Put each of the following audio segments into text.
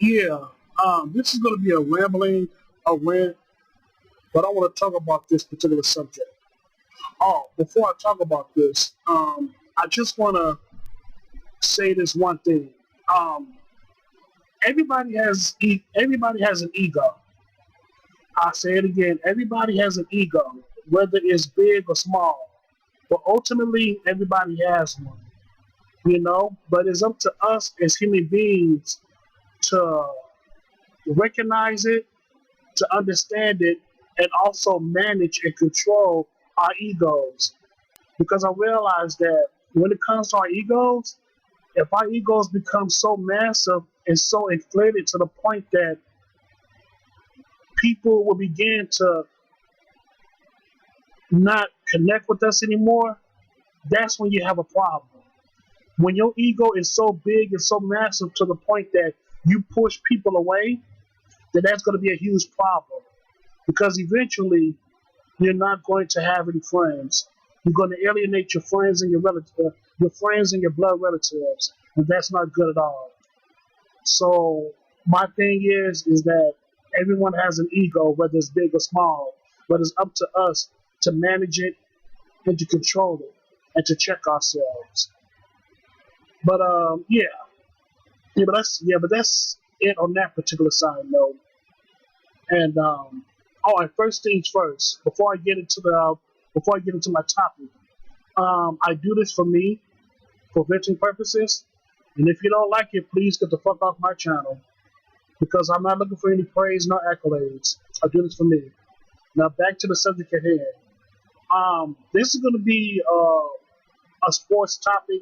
Yeah, this is going to be a rant, but I want to talk about this particular subject. Oh, before I talk about this, I just want to say this one thing. Um, everybody has an ego. I say it again. Everybody has an ego, whether it's big or small. But ultimately, everybody has one. But it's up to us as human beings to recognize it, to understand it, and also manage and control our egos. Because I realize that when it comes to our egos, if our egos become so massive and so inflated to the point that people will begin to not connect with us anymore, that's when you have a problem. When your ego is so big and so massive to the point that you push people away, then that's going to be a huge problem. Because eventually, you're not going to have any friends. You're going to alienate your friends and your friends and your blood relatives, and that's not good at all. So my thing is that everyone has an ego, whether it's big or small, but it's up to us to manage it and to control it and to check ourselves. But but that's it on that particular side note. And all right, first things first. Before I get into my topic, I do this for me, for venting purposes. And if you don't like it, please get the fuck off my channel because I'm not looking for any praise nor accolades. I do this for me. Now back to the subject at hand. This is going to be a sports topic.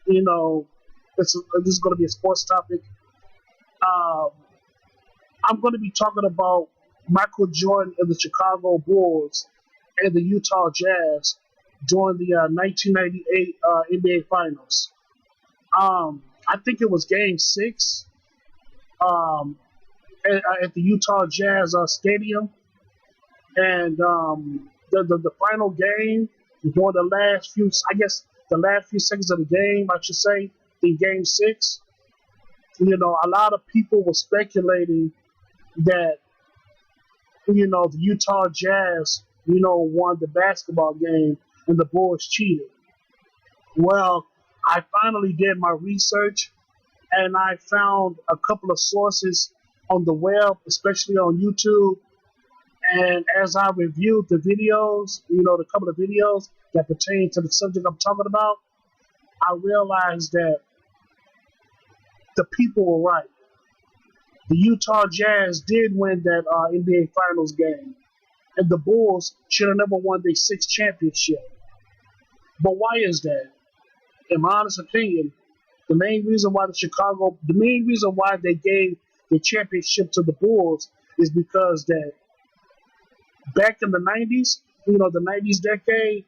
You know, this is going to be a sports topic. Um, I'm going to be talking about Michael Jordan and the Chicago Bulls and the Utah Jazz during the 1998 NBA Finals. I think it was Game 6 um, at the Utah Jazz Stadium, and the final game during the last few seconds of the game, I should say, in Game 6. A lot of people were speculating that the Utah Jazz won the basketball game and the Bulls cheated. Well, I finally did my research and I found a couple of sources on the web, especially on YouTube. And as I reviewed the videos, the couple of videos that pertain to the subject I'm talking about, I realized that the people were right. The Utah Jazz did win that NBA Finals game, and the Bulls should have never won their sixth championship. But why is that? In my honest opinion, the main reason why they gave the championship to the Bulls is because that back in the 90s, the 90s decade,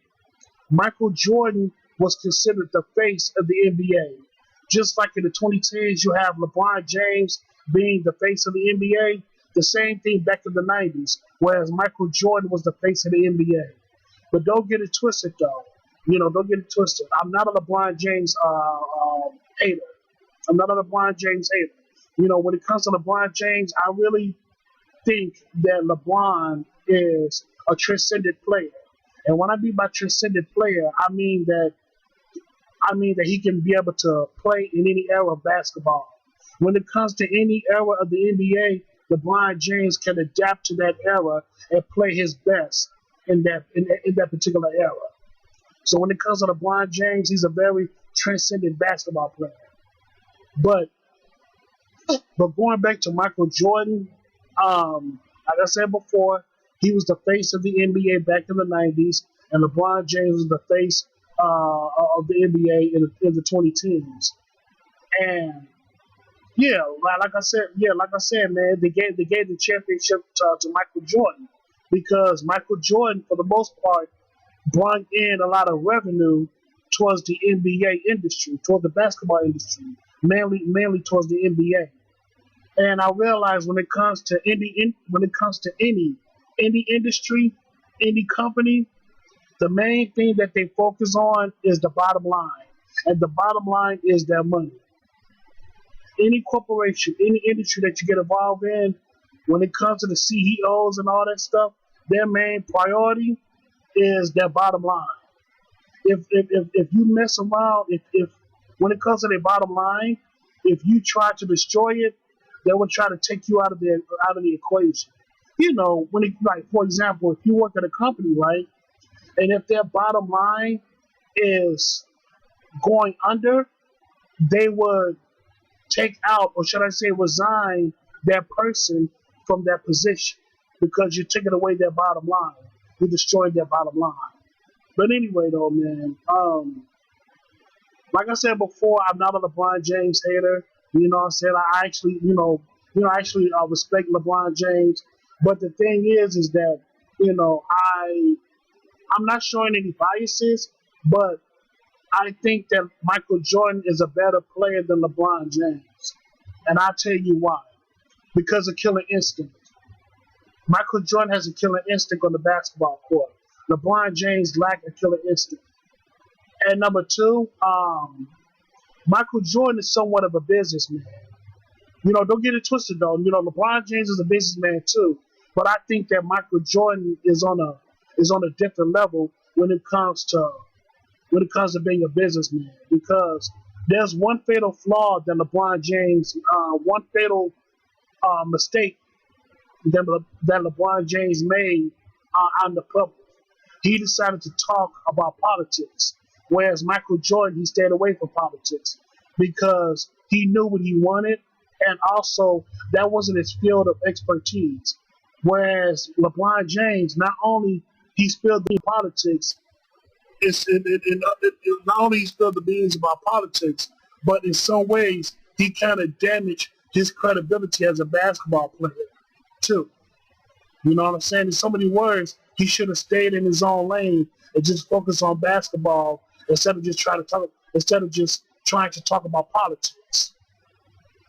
Michael Jordan was considered the face of the NBA. Just like in the 2010s, you have LeBron James being the face of the NBA. The same thing back in the 90s, whereas Michael Jordan was the face of the NBA. But don't get it twisted, though. Don't get it twisted. I'm not a LeBron James hater. I'm not a LeBron James hater. When it comes to LeBron James, I really think that LeBron is a transcendent player. And when I mean by transcendent player, I mean that he can be able to play in any era of basketball. When it comes to any era of the NBA, LeBron James can adapt to that era and play his best in that particular era. So when it comes to LeBron James, he's a very transcendent basketball player. But going back to Michael Jordan, like I said before, he was the face of the NBA back in the 90s, and LeBron James was the face of the NBA in the 2010s. And yeah, like I said, man, they gave the championship to Michael Jordan because Michael Jordan, for the most part, brought in a lot of revenue towards the NBA industry, towards the basketball industry, mainly towards the NBA. And I realize when it comes to any industry, any company, the main thing that they focus on is the bottom line, and the bottom line is their money. any corporation, any industry that you get involved in, when it comes to the CEOs and all that stuff, their main priority is their bottom line. If you mess around, if when it comes to their bottom line, if you try to destroy it, they will try to take you out of the equation. You know, when it, like for example, if you work at a company, right, and if their bottom line is going under, they would take out, or should I say, resign that person from that position because you're taking away their bottom line. You're destroying their bottom line. But anyway, though, man, like I said before, I'm not a LeBron James hater. You know what I'm saying? I actually, I actually respect LeBron James. But the thing is that, I'm not showing any biases, but I think that Michael Jordan is a better player than LeBron James. And I'll tell you why. Because of killer instinct. Michael Jordan has a killer instinct on the basketball court. LeBron James lacked a killer instinct. And number two, Michael Jordan is somewhat of a businessman. Don't get it twisted though. LeBron James is a businessman too. But I think that Michael Jordan is on a different level when it comes to being a businessman, because there's one fatal flaw that LeBron James, one fatal mistake that LeBron James made on the public. He decided to talk about politics, whereas Michael Jordan, he stayed away from politics because he knew what he wanted, and also that wasn't his field of expertise. Whereas LeBron James, not only he spilled the politics, not only he spilled the beans about politics, but in some ways he kind of damaged his credibility as a basketball player too. You know what I'm saying? In so many words, he should have stayed in his own lane and just focused on basketball instead of just trying to talk about politics.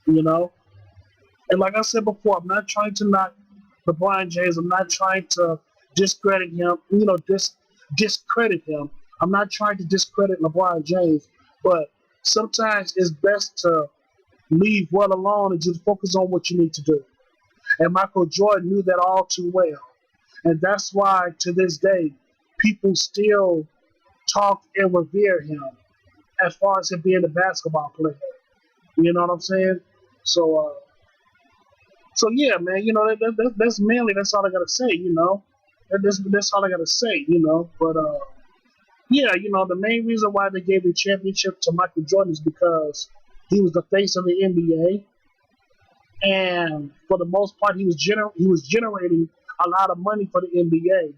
And like I said before, I'm not trying to knock LeBron James. I'm not trying to discredit him. Discredit him. I'm not trying to discredit LeBron James, but sometimes it's best to leave well alone and just focus on what you need to do. And Michael Jordan knew that all too well. And that's why, to this day, people still talk and revere him as far as him being a basketball player. You know what I'm saying? So yeah, man, that's mainly, that's all I got to say, That's all I got to say, But, yeah, the main reason why they gave the championship to Michael Jordan is because he was the face of the NBA. And for the most part, he was generating a lot of money for the NBA,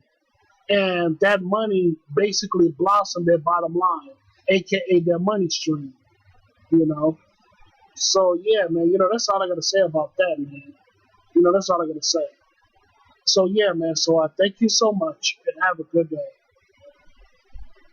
and that money basically blossomed their bottom line, aka their money stream. So yeah, man. That's all I gotta say about that, man. That's all I gotta say. So yeah, man. So I thank you so much, and have a good day.